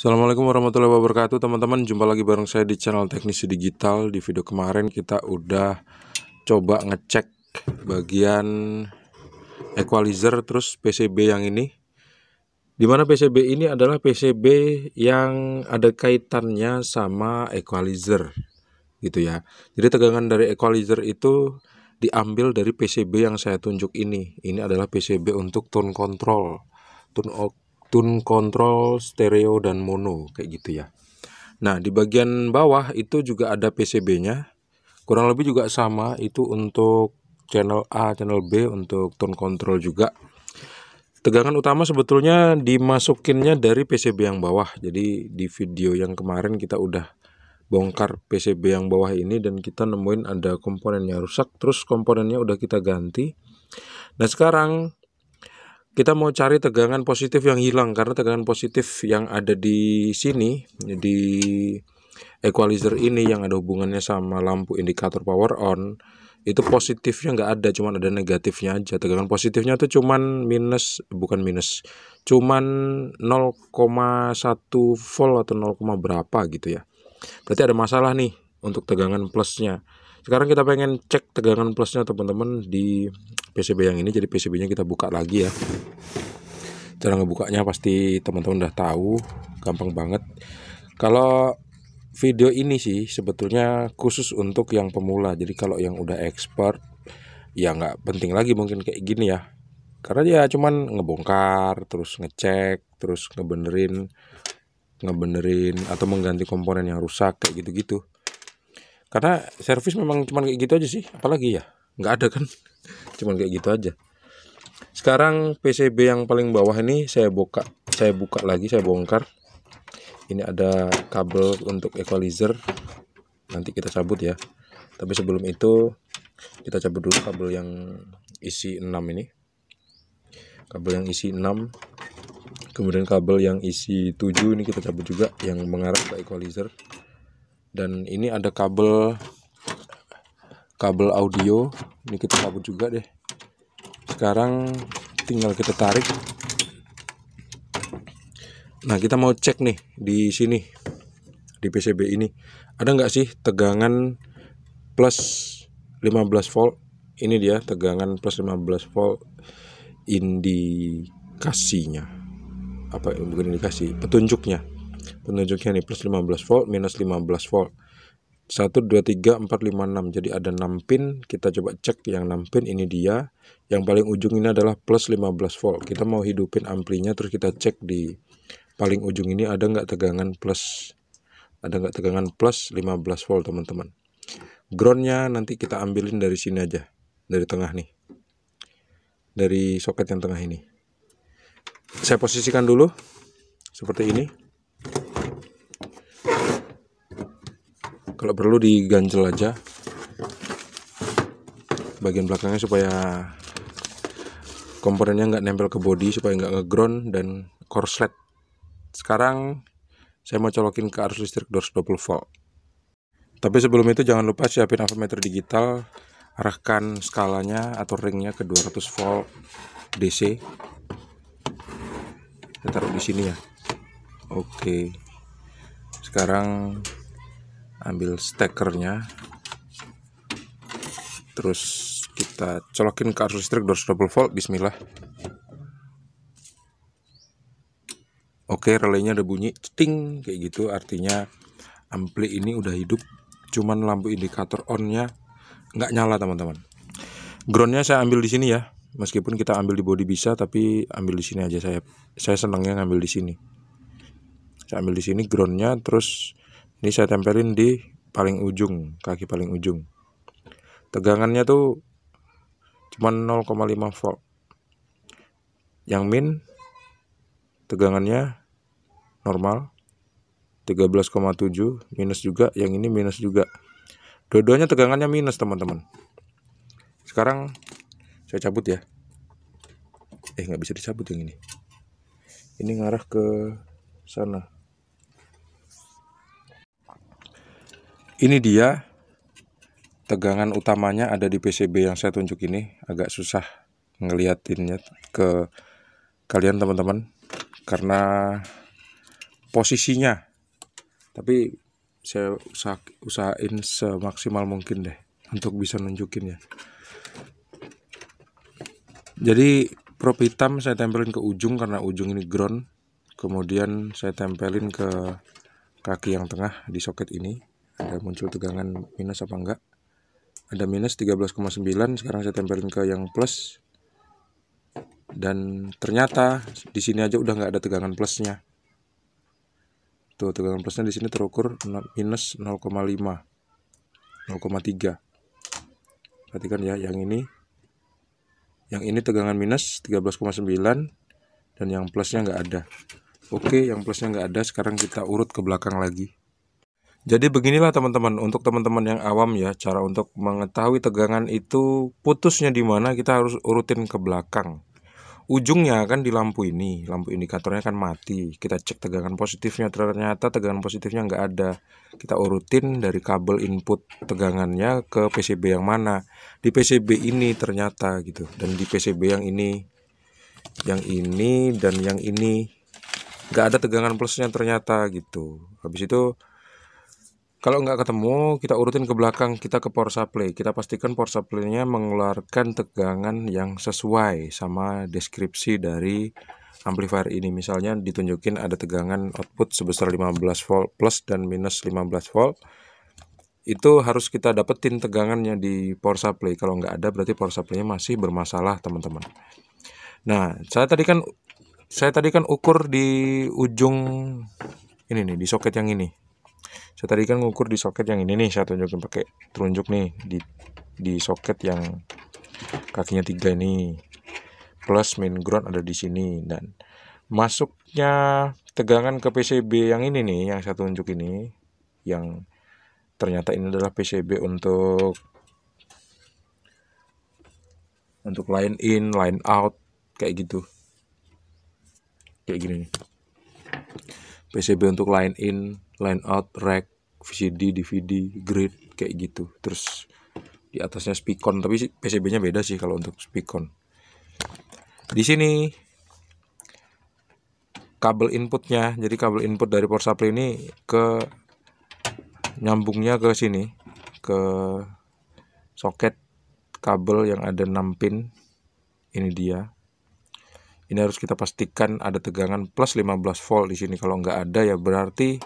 Assalamualaikum warahmatullahi wabarakatuh teman-teman. Jumpa lagi bareng saya di channel Teknisi Digital. Di video kemarin kita udah coba ngecek bagian equalizer terus PCB yang ini, dimana PCB ini adalah PCB yang ada kaitannya sama equalizer gitu ya. Jadi tegangan dari equalizer itu diambil dari PCB yang saya tunjuk ini. Ini adalah PCB untuk tone control, tune control stereo dan mono kayak gitu ya. Nah, di bagian bawah itu juga ada PCB-nya. Kurang lebih juga sama, itu untuk channel A, channel B untuk tone control juga. Tegangan utama sebetulnya dimasukinnya dari PCB yang bawah. Jadi di video yang kemarin kita udah bongkar PCB yang bawah ini dan kita nemuin ada komponennya rusak, terus komponennya udah kita ganti. Nah, sekarang kita mau cari tegangan positif yang hilang, karena tegangan positif yang ada di sini di equalizer ini yang ada hubungannya sama lampu indikator power on, itu positifnya nggak ada, cuman ada negatifnya aja. Tegangan positifnya tuh cuman cuman 0,1 volt atau 0, berapa gitu ya. Berarti ada masalah nih untuk tegangan plusnya. Sekarang kita pengen cek tegangan plusnya teman-teman di PCB yang ini. Jadi PCB-nya kita buka lagi ya. Cara ngebukanya pasti teman-teman udah tahu, gampang banget. Kalau video ini sih sebetulnya khusus untuk yang pemula. Jadi kalau yang udah expert ya nggak penting lagi mungkin kayak gini ya. Karena ya cuman ngebongkar, terus ngecek, terus ngebenerin atau mengganti komponen yang rusak kayak gitu-gitu. Karena servis memang cuman kayak gitu aja sih, apalagi ya nggak ada kan. Cuman kayak gitu aja. Sekarang PCB yang paling bawah ini saya buka lagi, saya bongkar. Ini ada kabel untuk equalizer, nanti kita cabut ya. Tapi sebelum itu kita cabut dulu kabel yang isi 6 ini. Kabel yang isi 6. Kemudian kabel yang isi 7 ini kita cabut juga, yang mengarah ke equalizer. Dan ini ada kabel audio, ini kita cabut juga deh. Sekarang tinggal kita tarik. Nah, kita mau cek nih di sini, di PCB ini ada nggak sih tegangan plus 15 volt. Ini dia tegangan plus 15 volt indikasinya. Apa bukan indikasi, petunjuknya nih plus 15 volt minus 15 volt. 1, 2, 3, 4, 5, 6. Jadi ada 6 pin. Kita coba cek yang 6 pin. Ini dia. Yang paling ujung ini adalah plus 15 volt. Kita mau hidupin amplinya, terus kita cek di paling ujung ini ada nggak tegangan plus. Ada nggak tegangan plus 15 volt teman-teman. Groundnya nanti kita ambilin dari sini aja. Dari tengah nih. Dari soket yang tengah ini. Saya posisikan dulu. Seperti ini. Kalau perlu diganjel aja bagian belakangnya supaya komponennya nggak nempel ke bodi, supaya nggak ngeground dan korslet. Sekarang saya mau colokin ke arus listrik 220 volt. Tapi sebelum itu jangan lupa siapin ampermeter digital, arahkan skalanya atau ringnya ke 200 volt DC. Saya taruh di sini ya. Oke. Sekarang ambil stekernya, terus kita colokin ke arus listrik 220 volt. Bismillah. Oke, relaynya ada bunyi ting kayak gitu, artinya ampli ini udah hidup. Cuman lampu indikator onnya nggak nyala teman-teman. Groundnya saya ambil di sini ya, meskipun kita ambil di bodi bisa, tapi ambil di sini aja. Saya senangnya ngambil di sini. Saya ambil di sini groundnya, terus ini saya tempelin di paling ujung, kaki paling ujung. Tegangannya tuh cuma 0,5 volt. Yang min tegangannya normal 13,7, minus juga, yang ini minus juga. Dua-duanya tegangannya minus teman-teman. Sekarang saya cabut ya. Nggak bisa dicabut yang ini. Ini ngarah ke sana. Ini dia tegangan utamanya ada di PCB yang saya tunjuk ini. Agak susah ngeliatinnya ke kalian teman-teman, karena posisinya, tapi saya usahain semaksimal mungkin deh untuk bisa nunjukin ya. Jadi probe hitam saya tempelin ke ujung karena ujung ini ground. Kemudian saya tempelin ke kaki yang tengah di soket ini. Ada muncul tegangan minus apa enggak? Ada minus 13,9. Sekarang saya tempelin ke yang plus. Dan ternyata di sini aja udah nggak ada tegangan plusnya. Tuh, tegangan plusnya di sini terukur minus 0,5, 0,3. Perhatikan ya, yang ini tegangan minus 13,9 dan yang plusnya nggak ada. Oke, yang plusnya nggak ada. Sekarang kita urut ke belakang lagi. Jadi beginilah teman-teman, untuk teman-teman yang awam ya, cara untuk mengetahui tegangan itu putusnya di mana, kita harus urutin ke belakang. Ujungnya kan di lampu ini, lampu indikatornya kan mati. Kita cek tegangan positifnya, ternyata tegangan positifnya nggak ada. Kita urutin dari kabel input tegangannya ke PCB yang mana. Di PCB ini ternyata gitu, dan di PCB yang ini dan yang ini nggak ada tegangan plusnya ternyata gitu. Habis itu kalau nggak ketemu, kita urutin ke belakang, kita ke power supply. Kita pastikan power supply-nya mengeluarkan tegangan yang sesuai sama deskripsi dari amplifier ini. Misalnya ditunjukin ada tegangan output sebesar 15 volt plus dan minus 15 volt. Itu harus kita dapetin tegangannya di power supply. Kalau nggak ada, berarti power supply-nya masih bermasalah, teman-teman. Nah, saya tadi kan ukur di ujung ini nih, di soket yang ini. Saya tadi kan ngukur di soket yang ini nih, saya tunjukin pakai telunjuk nih di soket yang kakinya 3 ini. Plus main ground ada di sini, dan masuknya tegangan ke PCB yang ini nih, yang saya tunjuk ini, yang ternyata ini adalah PCB untuk line in, line out, kayak gitu. Kayak gini nih. PCB untuk line in, line out, rack, VCD, DVD, grid, kayak gitu. Terus di atasnya Spicon, tapi PCB-nya beda sih kalau untuk Spicon. Di sini kabel inputnya, jadi kabel input dari power supply ini nyambungnya ke sini, ke soket kabel yang ada 6 pin. Ini dia. Ini harus kita pastikan ada tegangan plus 15 volt di sini. Kalau nggak ada ya berarti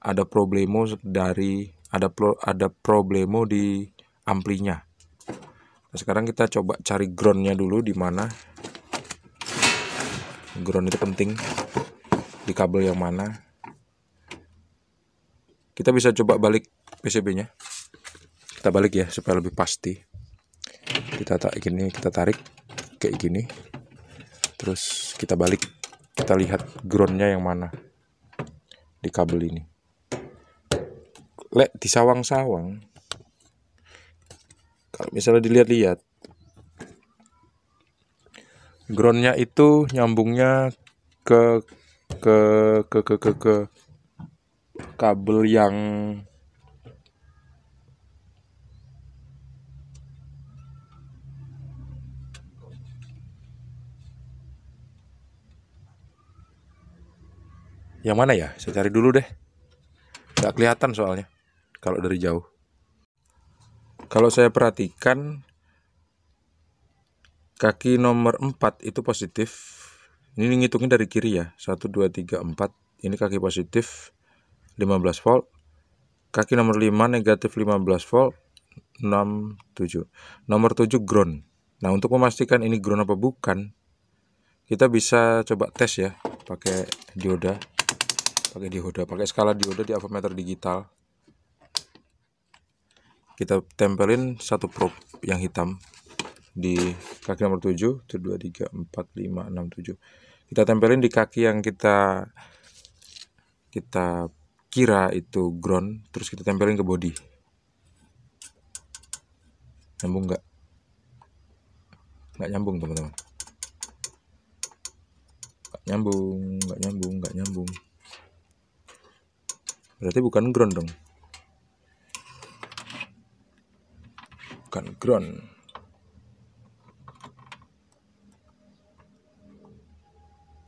ada problemo di amplinya. Nah, sekarang kita coba cari groundnya dulu di mana. Ground itu penting di kabel yang mana. Kita bisa coba balik PCB-nya. Kita balik ya supaya lebih pasti. Kita tarik kayak gini. Terus kita balik, kita lihat groundnya yang mana di kabel ini. Lek disawang-sawang, kalau misalnya dilihat-lihat, groundnya itu nyambungnya ke kabel yang mana ya? Saya cari dulu deh. Nggak kelihatan soalnya kalau dari jauh. Kalau saya perhatikan, kaki nomor 4 itu positif. Ini ngitungin dari kiri ya. 1, 2, 3, 4. Ini kaki positif 15 volt. Kaki nomor 5 negatif 15 volt. 6, 7. Nomor 7 ground. Nah, untuk memastikan ini ground apa bukan, kita bisa coba tes ya pakai dioda. Pakai skala dioda di avometer digital. Kita tempelin satu probe yang hitam di kaki nomor 7, 1, 2, 3, 4, 5, 6, 7. Kita tempelin di kaki yang kita kira itu ground, terus kita tempelin ke body. Nyambung nggak? Nggak nyambung, teman-teman. Nggak nyambung. Berarti bukan ground dong. Bukan ground.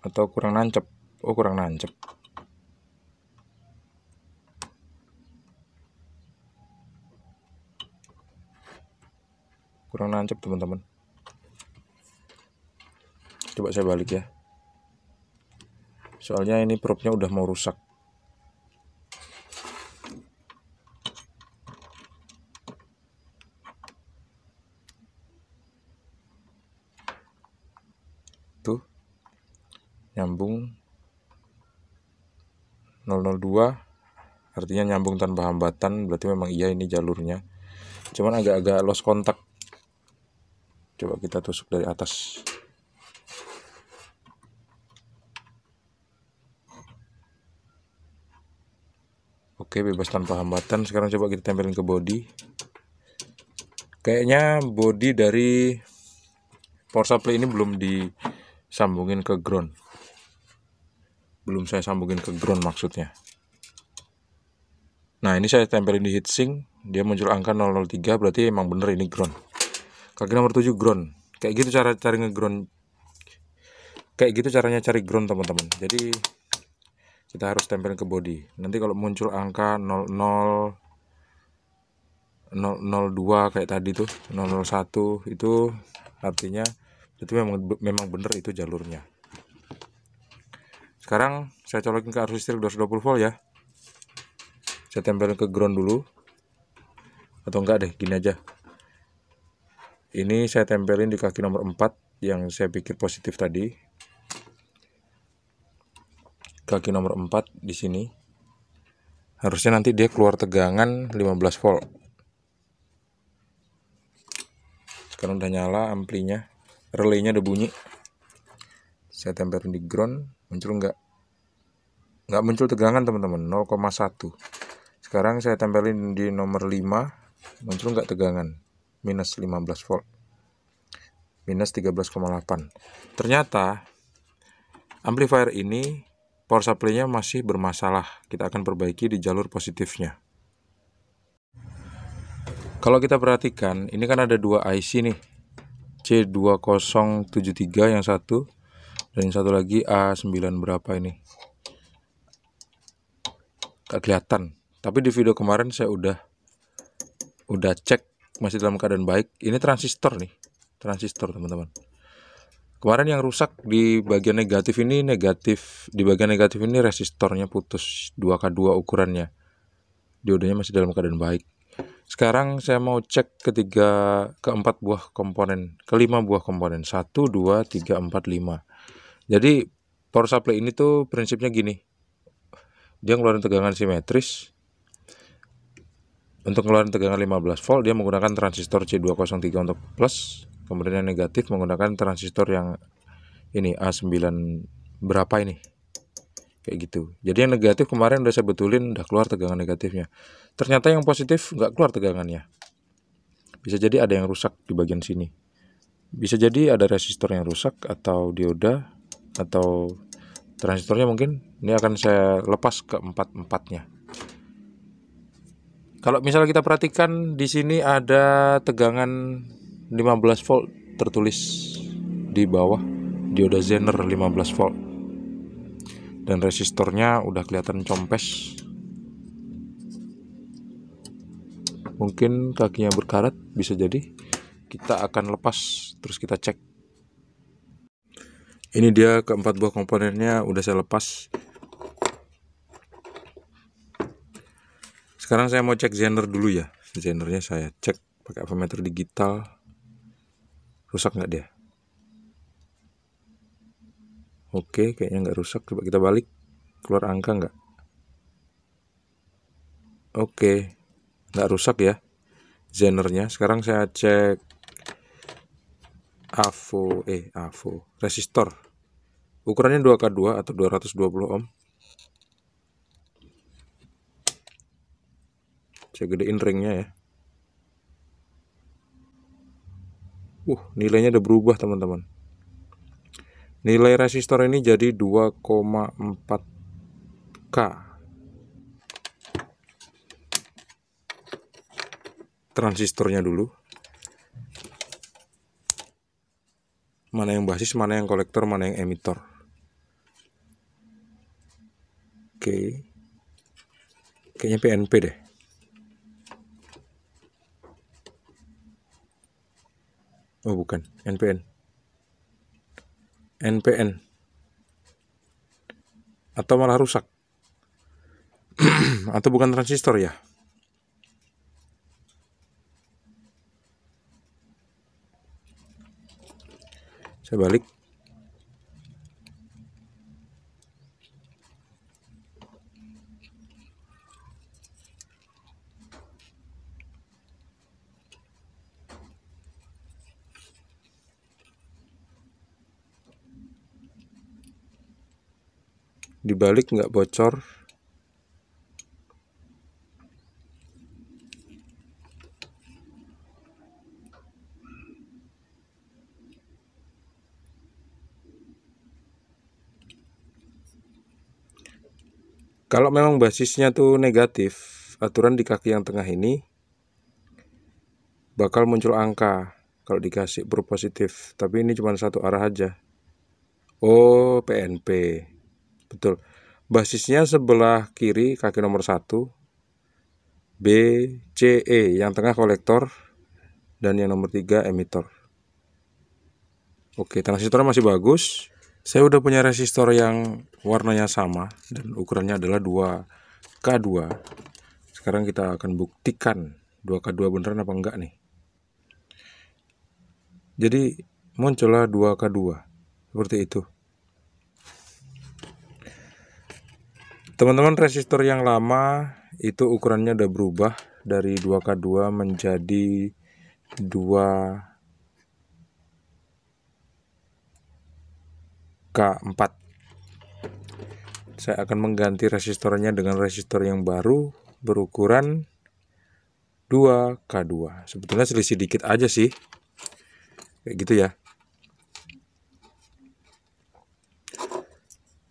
Atau kurang nancep. Oh, kurang nancep. kurang nancep teman-teman. Coba saya balik ya, soalnya ini propnya udah mau rusak. Tuh nyambung 002, artinya nyambung tanpa hambatan, berarti memang iya ini jalurnya. Cuman agak-agak lost kontak. Coba kita tusuk dari atas. Oke, bebas tanpa hambatan. Sekarang coba kita tempelin ke body. Kayaknya body dari power supply ini belum disambungin ke ground. Belum saya sambungin ke ground maksudnya. Nah, ini saya tempelin di heatsink, dia muncul angka 003, berarti emang bener ini ground. Kaki nomor 7 ground. Kayak gitu cara cari nge-ground. Kayak gitu caranya cari ground, teman-teman. Jadi kita harus tempelin ke body. Nanti kalau muncul angka 00 002 kayak tadi tuh, 001, itu artinya itu memang bener itu jalurnya. Sekarang saya colokin ke arus listrik 220 volt ya. Saya tempelin ke ground dulu. Atau enggak deh, gini aja. Ini saya tempelin di kaki nomor 4 yang saya pikir positif tadi. Kaki nomor 4 di sini. Harusnya nanti dia keluar tegangan 15 volt. Sekarang udah nyala amplinya, relaynya udah bunyi. Saya tempelin di ground, muncul nggak muncul tegangan teman-teman, 0,1. Sekarang saya tempelin di nomor 5, muncul nggak tegangan, minus 15 volt, minus 13,8. Ternyata amplifier ini power supply-nya masih bermasalah. Kita akan perbaiki di jalur positifnya. Kalau kita perhatikan, ini kan ada dua IC nih, C2073 yang satu, dan yang satu lagi A9 berapa ini, gak kelihatan. Tapi di video kemarin saya udah cek, masih dalam keadaan baik. Ini transistor nih, transistor teman-teman. Kemarin yang rusak di bagian negatif ini, di bagian negatif ini resistornya putus, 2K2 ukurannya. Diodenya masih dalam keadaan baik. Sekarang saya mau cek keempat buah komponen, kelima buah komponen, 1, 2, 3, 4, 5. Jadi power supply ini tuh prinsipnya gini, dia ngeluarin tegangan simetris. Untuk ngeluarin tegangan 15 volt, dia menggunakan transistor C203 untuk plus, kemudian yang negatif menggunakan transistor yang ini A9 berapa ini, kayak gitu. Jadi yang negatif kemarin udah saya betulin, udah keluar tegangan negatifnya. Ternyata yang positif nggak keluar tegangannya. Bisa jadi ada yang rusak di bagian sini. Bisa jadi ada resistor yang rusak, atau dioda, atau transistornya mungkin. Ini akan saya lepas ke empatnya. Kalau misalnya kita perhatikan di sini ada tegangan 15 volt tertulis di bawah, dioda Zener 15 volt. Dan resistornya udah kelihatan compes. Mungkin kakinya berkarat, bisa jadi. Kita akan lepas, terus kita cek. Ini dia keempat buah komponennya udah saya lepas. Sekarang saya mau cek Zener dulu ya. Zenernya saya cek pakai ampermeter digital. Rusak nggak dia? Oke, kayaknya nggak rusak. Coba kita balik. Keluar angka nggak? Oke, nggak rusak ya Zenernya. Sekarang saya cek AVO resistor. Ukurannya 2K2 atau 220 ohm. Saya gedein ringnya ya. Nilainya udah berubah teman-teman. Nilai resistor ini jadi 2,4K. Transistornya dulu. Mana yang basis, mana yang kolektor, mana yang emitor. Oke. Kayaknya PNP deh. Oh bukan, NPN. NPN. Atau malah rusak. Atau bukan transistor ya? Saya balik. Dibalik nggak bocor. Kalau memang basisnya tuh negatif, aturan di kaki yang tengah ini bakal muncul angka kalau dikasih per positif, tapi ini cuma satu arah aja. Oh, PNP. Betul. Basisnya sebelah kiri kaki nomor 1, B, C, E, yang tengah kolektor, dan yang nomor 3 emitor. Oke, transistornya masih bagus. Saya udah punya resistor yang warnanya sama dan ukurannya adalah 2K2. Sekarang kita akan buktikan 2K2 beneran apa enggak nih. Jadi muncullah 2K2 seperti itu. Teman-teman, resistor yang lama itu ukurannya udah berubah dari 2K2 menjadi 2K4. Saya akan mengganti resistornya dengan resistor yang baru berukuran 2K2. Sebetulnya selisih dikit aja sih, kayak gitu ya.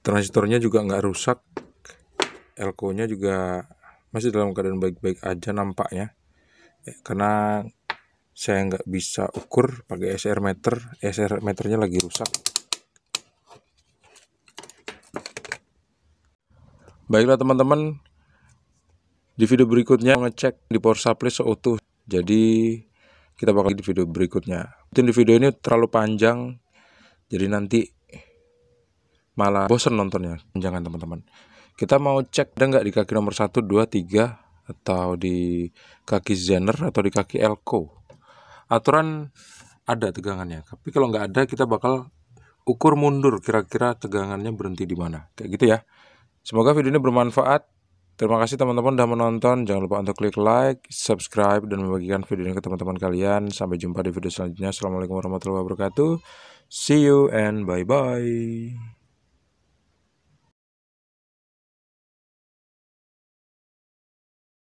Transistornya juga nggak rusak, elko-nya juga masih dalam keadaan baik-baik aja nampaknya, karena saya nggak bisa ukur pakai SR meter. SR meternya lagi rusak. Baiklah teman-teman, di video berikutnya ngecek di power supply seutuh. Jadi kita bakal di video berikutnya. Di video ini terlalu panjang, jadi nanti malah bosen nontonnya. Jangan teman-teman. Kita mau cek ada nggak di kaki nomor 1, 2, 3, atau di kaki Zener atau di kaki elko. Aturan ada tegangannya, tapi kalau nggak ada kita bakal ukur mundur kira-kira tegangannya berhenti di mana. Kayak gitu ya. Semoga video ini bermanfaat. Terima kasih teman-teman sudah menonton. Jangan lupa untuk klik like, subscribe, dan membagikan video ini ke teman-teman kalian. Sampai jumpa di video selanjutnya. Assalamualaikum warahmatullahi wabarakatuh. See you and bye-bye.